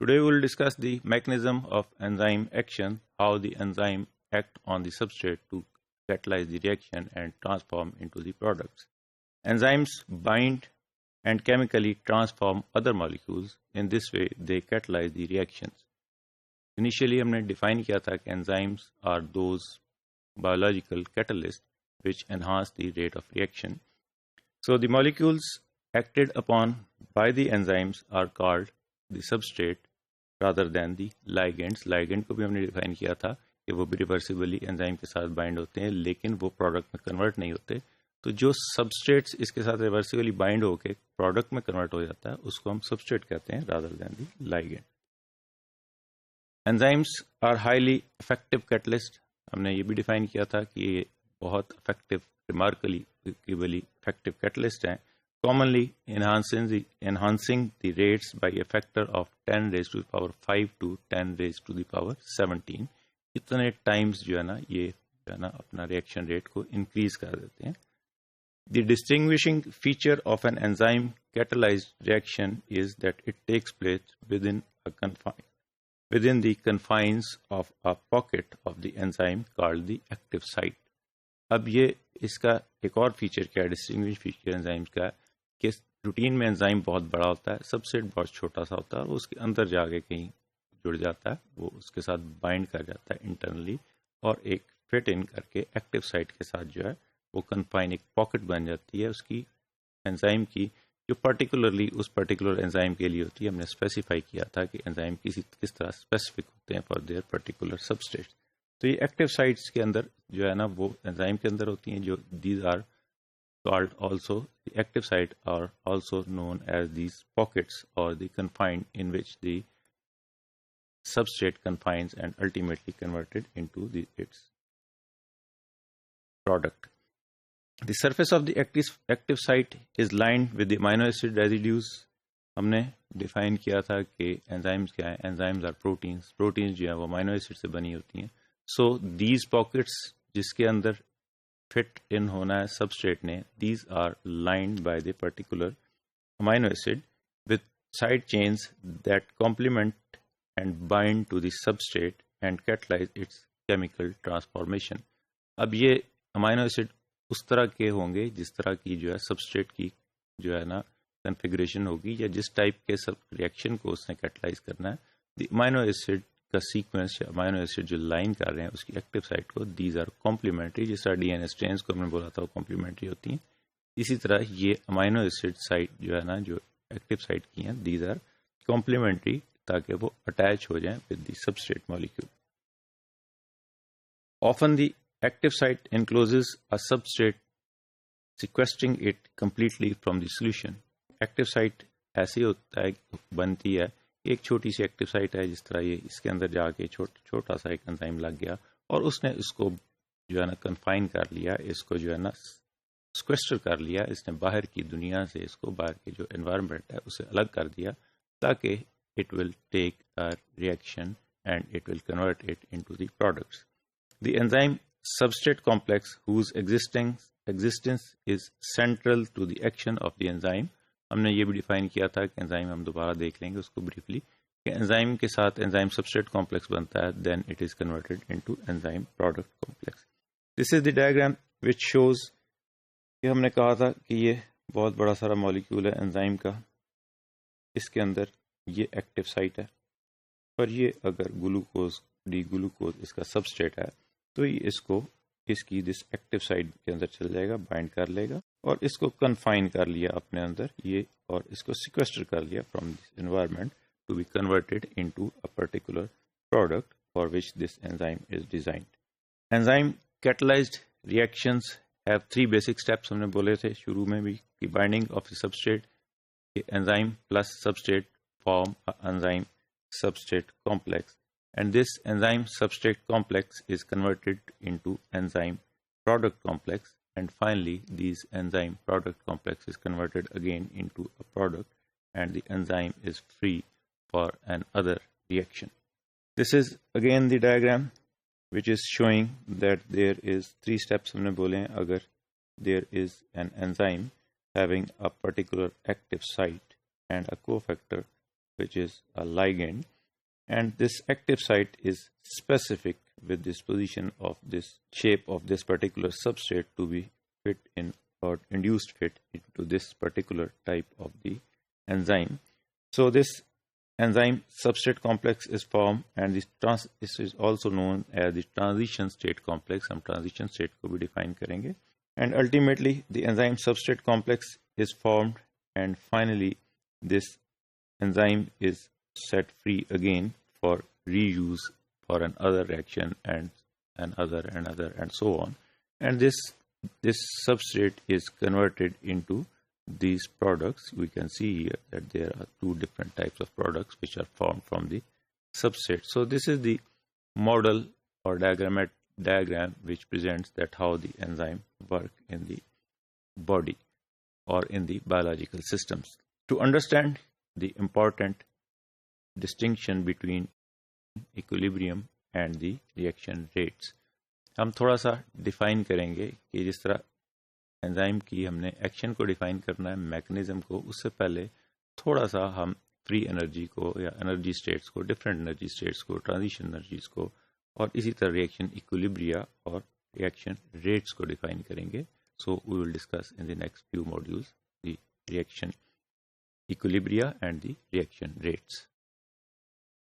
Today we will discuss the mechanism of enzyme action, how the enzyme act on the substrate to catalyze the reaction and transform into the products. Enzymes bind and chemically transform other molecules. In this way, they catalyze the reactions. Initially, हमने define किया था कि enzymes are those biological catalysts which enhance the rate of reaction. So the molecules acted upon by the enzymes are called the substrate rather than the ligands. Ligand को भी हमने define किया था कि वो भी रिवर्सिबली एंजाइम के साथ बाइंड होते हैं, लेकिन वो प्रोडक्ट में कन्वर्ट नहीं होते. तो जो सबस्ट्रेट्स इसके साथ रिवर्सिबली बाइंड होकर प्रोडक्ट में कन्वर्ट हो जाता है, उसको हम सबस्ट्रेट कहते हैं rather than the ligand. Enzymes are highly effective catalyst. हमने ये भी डिफाइन किया था कि ये बहुत इफेक्टिव, रिमार्केबली इफेक्टिव कैटलिस्ट हैं. Commonly enhancing the rates by a factor of 10 raised to the power 5 to 10 raised to the power 17. इतने टाइम्स जो है ना ये जो है ना अपना रिएक्शन रेट को इंक्रीज कर देते हैं. The distinguishing feature of an enzyme catalyzed reaction is that it takes place within the confines of a pocket of the enzyme called the active site. अब ये इसका एक और फीचर क्या है, डिस्टिंग्विश फीचर एंजाइम्स का, कि रूटीन में एंजाइम बहुत बड़ा होता है, सबसेट बहुत छोटा सा होता है और उसके अंदर जाके कहीं जुड़ जाता है, वो उसके साथ बाइंड कर जाता है इंटरनली और एक फिट इन करके एक्टिव साइट के साथ जो है वो कन्फाइन एक पॉकेट बन जाती है उसकी एंजाइम की, जो पर्टिकुलरली उस पर्टिकुलर एंजाइम के लिए होती है. हमने स्पेसिफाई किया था कि एंजाइम किस तरह स्पेसिफिक होते हैं फॉर देयर पर्टिकुलर सबस्ट्रेट. तो ये एक्टिव साइट्स के अंदर जो है ना वो एंजाइम के अंदर होती हैं, जो these are called also the active site are also known as these pockets or the confined in which the substrate confines and ultimately converted into its product. The surface of the active site is lined with the amino acid residues. हमने define किया था कि enzymes क्या हैं. Enzymes are proteins जो है वो amino acid से बनी होती हैं. सो दीज पॉकेट्स जिसके अंदर फिट इन होना है सबस्ट्रेट ने, these are lined by the particular amino acid with side chains that complement and bind to the substrate and catalyze its chemical transformation. अब ये अमीनो एसिड उस तरह के होंगे जिस तरह की जो है सबस्ट्रेट की जो है ना कन्फिग्रेशन होगी या जिस टाइप के सब रिएक्शन को उसने कैटलाइज करना है. द अमीनो एसिड का सीक्वेंस या अमीनो एसिड जो लाइन कर रहे हैं उसकी एक्टिव साइट को, दीज आर कॉम्प्लीमेंट्री. जिस तरह डीएनए स्ट्रेन्स को हमने बोला था वो कॉम्प्लीमेंट्री होती हैं, इसी तरह ये अमीनो एसिड साइट जो है ना जो एक्टिव साइट की हैं, दीज आर कॉम्प्लीमेंट्री ताकि वो अटैच हो जाएं with the substrate molecule. Often the active site encloses a substrate sequestering it completely from the solution. Active site ऐसे होता है बनती है, एक छोटी सी एक्टिव साइट है जिस तरह ये इसके अंदर जाके छोटा सा एक एंजाइम लग गया और उसने इसको जो है ना कन्फाइन कर लिया, इसको जो है ना स्क्वेस्टर कर लिया, इसने बाहर की दुनिया से इसको, बाहर की जो एनवायरनमेंट है उसे अलग कर दिया ताकि it will take a reaction and it will convert it into the products. The enzyme substrate complex whose existence is central to the action of the enzyme. हमने ये भी डिफाइन किया था कि एंजाइम, हम दोबारा देख लेंगे उसको ब्रीफली, कि एंजाइम के साथ एंजाइम सबस्ट्रेट कॉम्प्लेक्स बनता है, then it is converted into enzyme product complex. This is the diagram which shows कि हमने कहा था कि ये बहुत बड़ा सारा मॉलिक्यूल है एंजाइम का, इसके अंदर ये एक्टिव साइट है, पर ये अगर ग्लूकोज डी ग्लूकोज इसका सबस्ट्रेट है तो ये इसको इसकी दिस एक्टिव साइट के अंदर चल जाएगा, बाइंड कर लेगा और इसको कन्फाइन कर लिया अपने अंदर ये, और इसको सिक्वेस्टर कर लिया from this environment to be converted into a particular product for which this enzyme is designed. Enzyme catalysed reactions have 3 basic steps. हमने बोले थे शुरू में भी कि binding of the substrate, enzyme plus substrate form a enzyme substrate complex, and this enzyme substrate complex is converted into enzyme product complex, and finally these enzyme product complex is converted again into a product and the enzyme is free for another reaction. This is again the diagram which is showing that there is 3 steps हमने बोले हैं. अगर there is an enzyme having a particular active site and a cofactor which is a ligand, and this active site is specific with this position of this shape of this particular substrate to be fit in or induced fit into this particular type of the enzyme. So this enzyme substrate complex is formed, and this is also known as the transition state complex. हम transition state को भी define करेंगे. And ultimately the enzyme substrate complex is formed, and finally this enzyme is set free again for reuse for another reaction and another and so on. And this substrate is converted into these products. We can see here that there are two different types of products which are formed from the substrate. So this is the model or diagram which presents that how the enzyme work in the body or in the biological systems. To understand the important distinction between equilibrium and the reaction rates, हम थोड़ा सा define करेंगे कि जिस तरह enzyme की हमने action को डिफाइन करना है, मैकेनिज्म को, उससे पहले थोड़ा सा हम फ्री एनर्जी को या एनर्जी स्टेट्स को, डिफरेंट एनर्जी स्टेट्स को, ट्रांजिशन एनर्जीज को, और इसी तरह रिएक्शन इक्विलिब्रिया और रिएक्शन रेट्स को डिफाइन करेंगे. So we will discuss in the next few modules the reaction equilibria and the reaction rates.